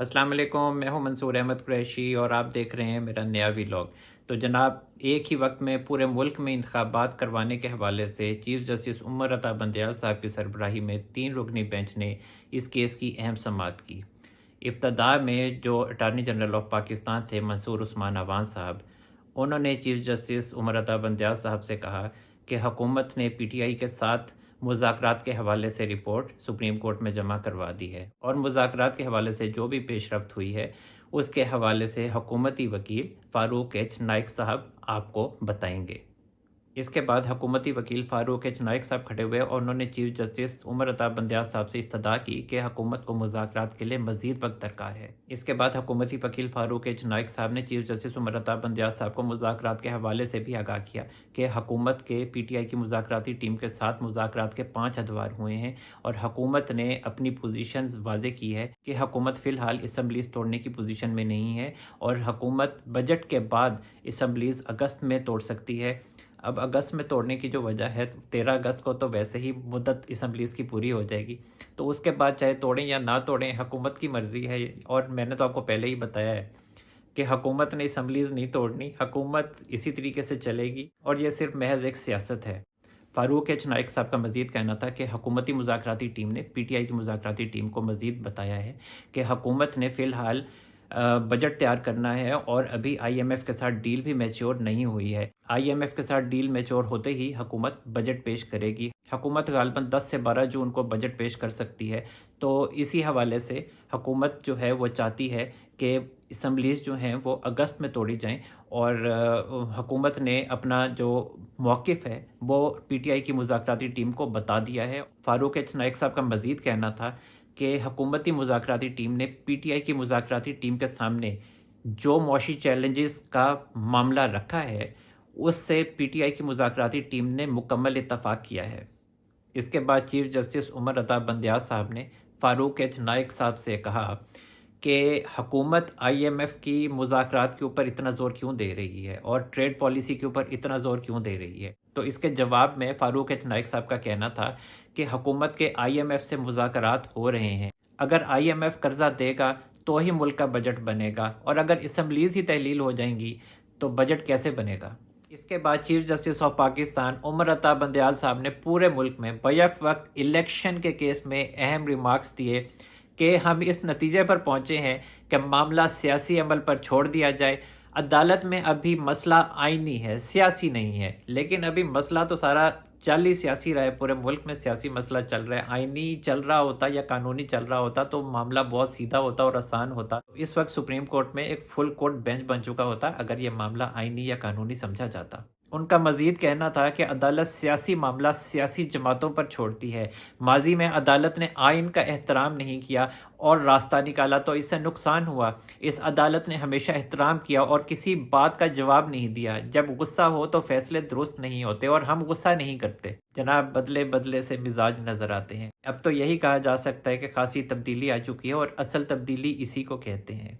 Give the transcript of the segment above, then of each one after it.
अस्सलाम वालेकुम, मैं हूं मंसूर अहमद कुरैशी और आप देख रहे हैं मेरा नया व्लॉग। तो जनाब, एक ही वक्त में पूरे मुल्क में इंतखाबात करवाने के हवाले से चीफ जस्टिस उमर अता बंदयाल साहब की सरबराही में 3 रुकनी बेंच ने इस केस की अहम समाअत की। इब्तदा में जो अटारनी जनरल ऑफ पाकिस्तान थे मंसूर उस्मान अवान साहब, उन्होंने चीफ जस्टिस उमर अता बंदयाल साहब से कहा कि हुकूमत ने पीटीआई के साथ मुज़ाकरात के हवाले से रिपोर्ट सुप्रीम कोर्ट में जमा करवा दी है और मुज़ाकरात के हवाले से जो भी पेशरफ्त हुई है उसके हवाले से हुकूमती वकील फ़ारूक एच नाइक साहब आपको बताएंगे। इसके बाद हुकूमती वकील फ़ारूक एच नाइक साहब खड़े हुए और उन्होंने चीफ जस्टिस उमर अता बंदयाल साहब से इस्तदा की कि हुकूमत को मुज़ाकरात के लिए मज़ीद वक्त दरकार है। इसके बाद हुकूमती वकील फ़ारूक एच नाइक साहब ने चीफ जस्टिस उमर अता बंदयाल साहब को मुज़ाकरात के हवाले से भी आगाह किया कि हुकूमत के पीटीआई की मुज़ाकराती टीम के साथ मुज़ाकरात के 5 अदवार हुए हैं और हुकूमत ने अपनी पोजीशन वाज़े की है कि हुकूमत फ़िलहाल असम्बलीज़ तोड़ने की पोजीशन में नहीं है और हुकूमत बजट के बाद असम्बलीज़ अगस्त में तोड़ सकती है। अब अगस्त में तोड़ने की जो वजह है, 13 अगस्त को तो वैसे ही मुद्दत असम्बलीज़ की पूरी हो जाएगी, तो उसके बाद चाहे तोड़ें या ना तोड़ें हुकूमत की मर्ज़ी है। और मैंने तो आपको पहले ही बताया है कि हुकूमत ने असम्बलीज़ नहीं तोड़नी, हुकूमत इसी तरीके से चलेगी और ये सिर्फ महज एक सियासत है। फ़ारूक एच नाइक साहब का मज़ीद कहना था कि हुकूमती मुज़ाकराती टीम ने पीटीआई की मुज़ाकराती टीम को मज़ीद बताया है कि हुकूमत ने फ़िलहाल बजट तैयार करना है और अभी आईएमएफ के साथ डील भी मैच्योर नहीं हुई है। आईएमएफ के साथ डील मैच्योर होते ही हुकूमत बजट पेश करेगी। हुकूमत गालबन 10 से 12 जून को बजट पेश कर सकती है। तो इसी हवाले से हुकूमत जो है वो चाहती है कि असम्बलीज़ जो हैं वो अगस्त में तोड़ी जाएं और हुकूमत ने अपना जो मौक़िफ़ है वो पीटीआई की मुज़ाकराती टीम को बता दिया है। फ़ारूक एच नाइक साहब का मज़ीद कहना था कि हुकूमती मुज़ाकराती टीम ने पीटीआई की मुज़ाकराती टीम के सामने जो मौशी चैलेंजेस का मामला रखा है उससे पीटीआई की मुज़ाकराती टीम ने मुकम्मल इत्तफ़ाक़ किया है। इसके बाद चीफ जस्टिस उमर अता बंदयाल साहब ने फ़ारूक एच नाइक साहब से कहा कि हुकूमत आईएमएफ की मुज़ाकरात के ऊपर इतना ज़ोर क्यों दे रही है और ट्रेड पॉलिसी के ऊपर इतना ज़ोर क्यों दे रही है। तो इसके जवाब में फ़ारूक एच नाइक साहब का कहना था कि हुकूमत के आईएमएफ से मुज़ाकरात हो रहे हैं, अगर आईएमएफ कर्ज़ा देगा तो ही मुल्क का बजट बनेगा और अगर असम्बलीज़ ही तहलील हो जाएंगी तो बजट कैसे बनेगा। इसके बाद chief justice of Pakistan Umar Ata Bandial साहब ने पूरे मुल्क में बैक वक्त इलेक्शन के केस में अहम रिमार्क्स दिए कि हम इस नतीजे पर पहुंचे हैं कि मामला सियासी अमल पर छोड़ दिया जाए। अदालत में अभी मसला आईनी है, सियासी नहीं है, लेकिन अभी मसला तो सारा चल ही सियासी रहा है। पूरे मुल्क में सियासी मसला चल रहा है। आईनी चल रहा होता या कानूनी चल रहा होता तो मामला बहुत सीधा होता और आसान होता। इस वक्त सुप्रीम कोर्ट में एक फुल कोर्ट बेंच बन चुका होता अगर ये मामला आईनी या कानूनी समझा जाता। उनका मजीद कहना था कि अदालत सियासी मामला सियासी जमातों पर छोड़ती है। माजी में अदालत ने आइन का एहतराम नहीं किया और रास्ता निकाला तो इससे नुकसान हुआ। इस अदालत ने हमेशा एहतराम किया और किसी बात का जवाब नहीं दिया। जब गुस्सा हो तो फैसले दुरुस्त नहीं होते और हम गुस्सा नहीं करते जनाब, बदले बदले से मिजाज नज़र आते हैं। अब तो यही कहा जा सकता है कि खासी तब्दीली आ चुकी है और असल तब्दीली इसी को कहते हैं।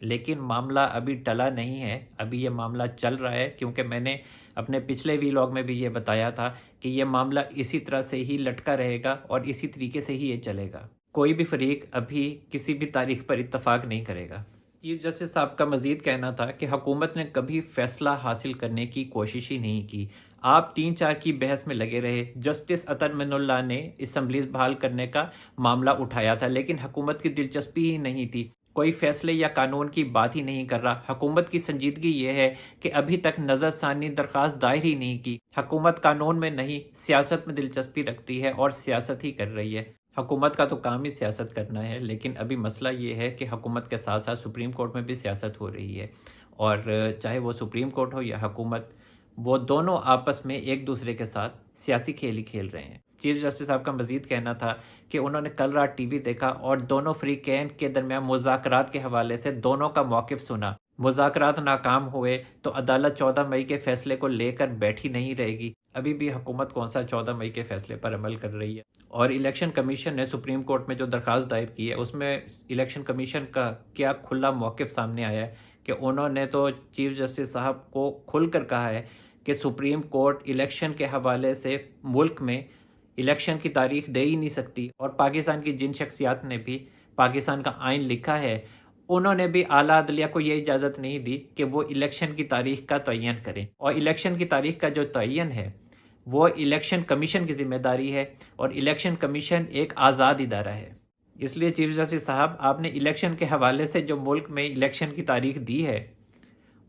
लेकिन मामला अभी टला नहीं है, अभी ये मामला चल रहा है, क्योंकि मैंने अपने पिछले व्लॉग में भी ये बताया था कि ये मामला इसी तरह से ही लटका रहेगा और इसी तरीके से ही ये चलेगा। कोई भी फरीक अभी किसी भी तारीख पर इत्तफाक नहीं करेगा। चीफ जस्टिस साहब का मजीद कहना था कि हुकूमत ने कभी फैसला हासिल करने की कोशिश ही नहीं की। आप 3-4 की बहस में लगे रहे। जस्टिस अतर मिनुल्लाह ने असम्बलीज़ बहाल करने का मामला उठाया था, लेकिन हुकूमत की दिलचस्पी ही नहीं थी। कोई फैसले या कानून की बात ही नहीं कर रहा। हुकूमत की संजीदगी ये है कि अभी तक नज़रसानी दरख्वास्त दायर ही नहीं की। हुकूमत कानून में नहीं, सियासत में दिलचस्पी रखती है और सियासत ही कर रही है। हुकूमत का तो काम ही सियासत करना है, लेकिन अभी मसला ये है कि हुकूमत के साथ साथ सुप्रीम कोर्ट में भी सियासत हो रही है और चाहे वो सुप्रीम कोर्ट हो या हुकूमत, वो दोनों आपस में एक दूसरे के साथ सियासी खेल ही खेल रहे हैं। चीफ जस्टिस साहब का मजीद कहना था कि उन्होंने कल रात टीवी देखा और दोनों फ्रीकैन के दरमियान मुज़ाकरात के हवाले से दोनों का मौक़िफ़ सुना। मुज़ाकरात नाकाम हुए तो अदालत 14 मई के फ़ैसले को लेकर बैठी नहीं रहेगी। अभी भी हुकूमत कौन सा 14 मई के फ़ैसले पर अमल कर रही है। और इलेक्शन कमीशन ने सुप्रीम कोर्ट में जो दरख्वास्त दायर की है उसमें इलेक्शन कमीशन का क्या खुला मौक़िफ़ सामने आया है कि उन्होंने तो चीफ जस्टिस साहब को खुलकर कहा है कि सुप्रीम कोर्ट इलेक्शन के हवाले से मुल्क में इलेक्शन की तारीख दे ही नहीं सकती। और पाकिस्तान की जिन शख्सियात ने भी पाकिस्तान का आइन लिखा है उन्होंने भी आला अदलिया को ये इजाज़त नहीं दी कि वो इलेक्शन की तारीख का तयन करें, और इलेक्शन की तारीख का जो तयन है वो इलेक्शन कमीशन की ज़िम्मेदारी है, और इलेक्शन कमीशन एक आज़ाद इदारा है। इसलिए चीफ जस्टिस साहब, आपने इलेक्शन के हवाले से जो मुल्क में इलेक्शन की तारीख दी है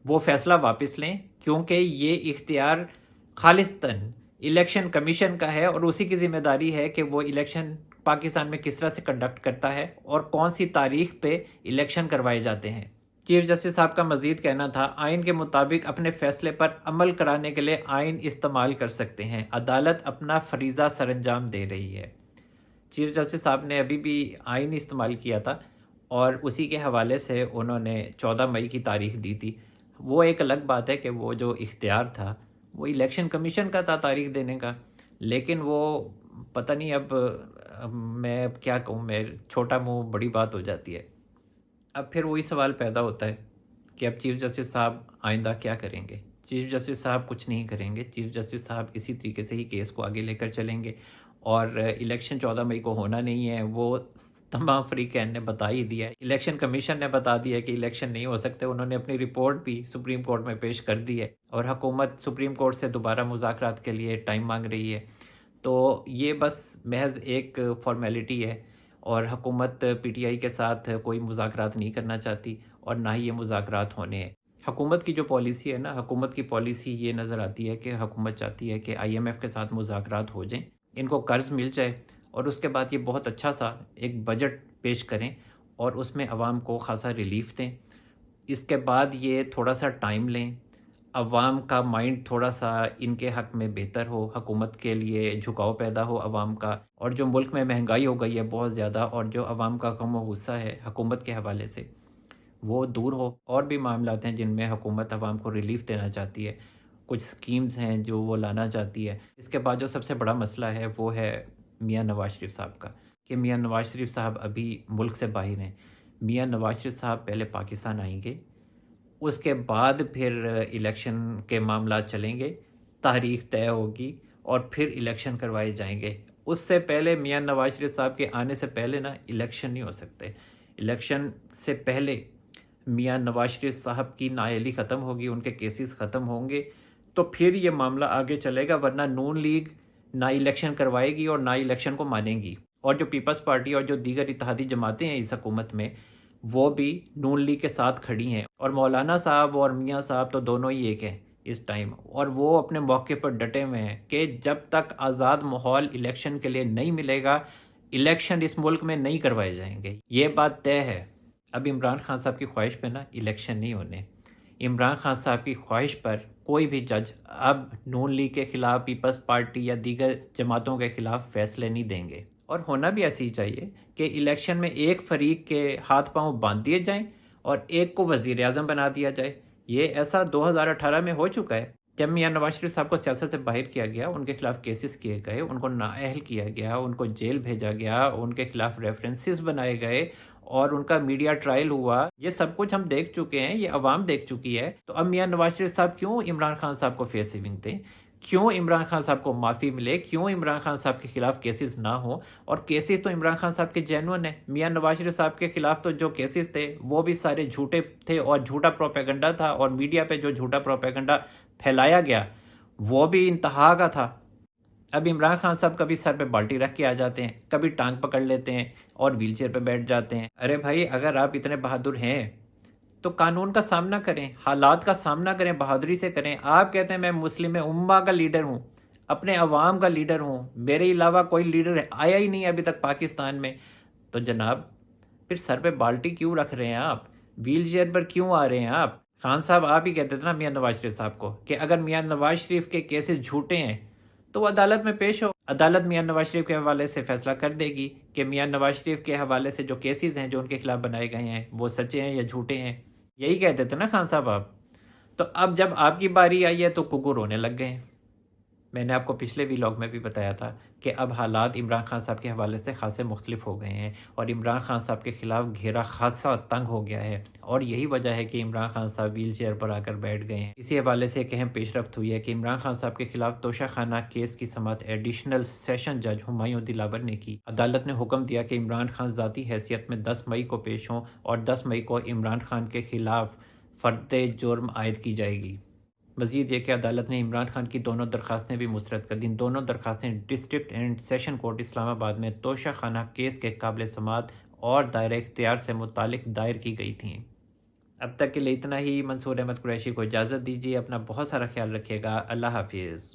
वो फ़ैसला वापस लें, क्योंकि ये इख्तियार खालिस्तन इलेक्शन कमीशन का है, और उसी की ज़िम्मेदारी है कि वो इलेक्शन पाकिस्तान में किस तरह से कंडक्ट करता है और कौन सी तारीख पे इलेक्शन करवाए जाते हैं। चीफ जस्टिस साहब का मज़ीद कहना था, आइन के मुताबिक अपने फ़ैसले पर अमल कराने के लिए आइन इस्तेमाल कर सकते हैं, अदालत अपना फरीज़ा सरअंजाम दे रही है। चीफ जस्टिस साहब ने अभी भी आइन इस्तेमाल किया था, और उसी के हवाले से उन्होंने 14 मई की तारीख दी थी। वो एक अलग बात है कि वो जो इख्तियार था वो इलेक्शन कमीशन का था तारीख देने का, लेकिन वो पता नहीं अब मैं अब क्या कहूँ, मेरे छोटा मुंह बड़ी बात हो जाती है। अब फिर वही सवाल पैदा होता है कि अब चीफ जस्टिस साहब आइंदा क्या करेंगे। चीफ जस्टिस साहब कुछ नहीं करेंगे। चीफ जस्टिस साहब इसी तरीके से ही केस को आगे लेकर चलेंगे, और इलेक्शन 14 मई को होना नहीं है, वो तमाम फरीकैन ने बता ही दिया है। इलेक्शन कमीशन ने बता दिया है कि इलेक्शन नहीं हो सकते। उन्होंने अपनी रिपोर्ट भी सुप्रीम कोर्ट में पेश कर दी है, और हुकूमत सुप्रीम कोर्ट से दोबारा मुज़ाकरात के लिए टाइम मांग रही है। तो ये बस महज एक फॉर्मेलिटी है, और हुकूमत पीटीआई के साथ कोई मुज़ाकरात नहीं करना चाहती, और ना ही ये मुज़ाकरात होने हैं। हुकूमत की जो पॉलिसी है ना, हुकूमत की पॉलिसी ये नज़र आती है कि हुकूमत चाहती है कि IMF के साथ मुज़ाकरात हो जाएं, इनको कर्ज़ मिल जाए, और उसके बाद ये बहुत अच्छा सा एक बजट पेश करें और उसमें अवाम को ख़ासा रिलीफ़ दें। इसके बाद ये थोड़ा सा टाइम लें, अवाम का माइंड थोड़ा सा इनके हक़ में बेहतर हो, हुकूमत के लिए झुकाव पैदा हो अवाम का, और जो मुल्क में महंगाई हो गई है बहुत ज़्यादा, और जो अवाम का गम व गुस्सा है हुकूमत के हवाले से वो दूर हो। और भी मामलात हैं जिनमें हुकूमत अवाम को रिलीफ़ देना चाहती है, कुछ स्कीम्स हैं जो वो लाना चाहती है। इसके बाद जो सबसे बड़ा मसला है वो है मियां नवाज शरीफ साहब का, कि मियां नवाज शरीफ साहब अभी मुल्क से बाहर हैं। मियां नवाज शरीफ साहब पहले पाकिस्तान आएंगे, उसके बाद फिर इलेक्शन के मामला चलेंगे, तारीख तय होगी, और फिर इलेक्शन करवाए जाएंगे। उससे पहले मियां नवाज शरीफ साहब के आने से पहले ना इलेक्शन नहीं हो सकते। इलेक्शन से पहले मियां नवाज शरीफ साहब की नाअहली ख़त्म होगी, उनके केसेस ख़त्म होंगे, तो फिर ये मामला आगे चलेगा। वरना नून लीग ना इलेक्शन करवाएगी और ना इलेक्शन को मानेगी, और जो पीपल्स पार्टी और जो दीगर इत्तेहादी जमातें हैं इस हुकूमत में, वो भी नून लीग के साथ खड़ी हैं। और मौलाना साहब और मियां साहब तो दोनों ही एक हैं इस टाइम, और वो अपने मौके पर डटे हुए हैं कि जब तक आज़ाद माहौल इलेक्शन के लिए नहीं मिलेगा, इलेक्शन इस मुल्क में नहीं करवाए जाएंगे। ये बात तय है। अब इमरान खान साहब की ख्वाहिश पे ना इलेक्शन नहीं होने। इमरान खान साहब की ख्वाहिश पर कोई भी जज अब नून लीग के ख़िलाफ़, पीपल्स पार्टी या दीगर जमातों के ख़िलाफ़ फ़ैसले नहीं देंगे। और होना भी ऐसे ही चाहिए कि इलेक्शन में एक फ़रीक के हाथ पांव बांध दिए जाएं और एक को वज़ीर आज़म बना दिया जाए। ये ऐसा 2018 में हो चुका है, जब मियां नवाज शरीफ साहब को सियासत से बाहर किया गया, उनके खिलाफ केसेस किए गए, उनको नाअहल किया गया, उनको जेल भेजा गया, उनके खिलाफ रेफरेंसेस बनाए गए, और उनका मीडिया ट्रायल हुआ। ये सब कुछ हम देख चुके हैं, ये अवाम देख चुकी है। तो अब मियां नवाज शरीफ साहब क्यों इमरान खान साहब को फेस सेविंग दें, क्यों इमरान खान साहब को माफ़ी मिले, क्यों इमरान खान साहब के खिलाफ केसेस ना हो। और केसेस तो इमरान खान साहब के जेन्युइन है। मियां नवाज शरीफ साहब के खिलाफ तो जो केसेस थे वो भी सारे झूठे थे, और झूठा प्रोपेगेंडा था, और मीडिया पे जो झूठा प्रोपेगेंडा फैलाया गया वो भी इंतहा का था। अब इमरान खान साहब कभी सर पे बाल्टी रख के आ जाते हैं, कभी टांग पकड़ लेते हैं और व्हील चेयर पे बैठ जाते हैं। अरे भाई, अगर आप इतने बहादुर हैं तो कानून का सामना करें, हालात का सामना करें, बहादुरी से करें। आप कहते हैं मैं मुस्लिम उम्मा का लीडर हूँ, अपने अवाम का लीडर हूँ, मेरे अलावा कोई लीडर आया ही नहीं अभी तक पाकिस्तान में। तो जनाब, फिर सर पे बाल्टी क्यों रख रहे हैं आप, व्हील चेयर पर क्यों आ रहे हैं आप? खान साहब, आप ही कहते थे ना मियां नवाज शरीफ साहब को कि अगर मियां नवाज शरीफ के केसेस झूठे हैं तो वो अदालत में पेश हो। अदालत मियां नवाज शरीफ के हवाले से फैसला कर देगी कि मियां नवाज शरीफ के हवाले से जो केसेस हैं जो उनके खिलाफ बनाए गए हैं वो सच्चे हैं या झूठे हैं। यही कहते थे ना खान साहब आप। तो अब जब आपकी बारी आई है तो कुकुर रोने लग गए हैं। میں نے آپ کو پچھلے ویلاگ میں بھی بتایا تھا کہ اب حالات عمران خان صاحب کے حوالے سے خاصے مختلف ہو گئے ہیں اور عمران خان صاحب کے خلاف گھیرا خاصا تنگ ہو گیا ہے، اور یہی وجہ ہے کہ عمران خان صاحب ویل چیئر پر آ کر بیٹھ گئے ہیں۔ اسی حوالے سے ایک اہم پیش رفت ہوئی ہے کہ عمران خان صاحب کے خلاف توشہ خانہ کیس کی سماعت ایڈیشنل سیشن جج ہمایوں دلاور نے کی۔ عدالت نے حکم دیا کہ عمران خان ذاتی حیثیت میں 10 مئی کو پیش ہوں اور 10 مئی کو عمران خان کے خلاف فرد جرم عائد کی جائے گی۔ مزید یہ کہ عدالت نے عمران خان کی دونوں درخواستیں بھی مسترد کر دیں۔ دونوں درخواستیں ڈسٹرکٹ اینڈ سیشن کورٹ اسلام آباد میں توشہ خانہ کیس کے قابل سماعت اور دائرہ اختیار سے متعلق دائر کی گئی تھیں۔ اب تک کے لیے اتنا ہی۔ منصور احمد قریشی کو اجازت دیجیے، اپنا بہت سارا خیال رکھیے گا۔ اللہ حافظ۔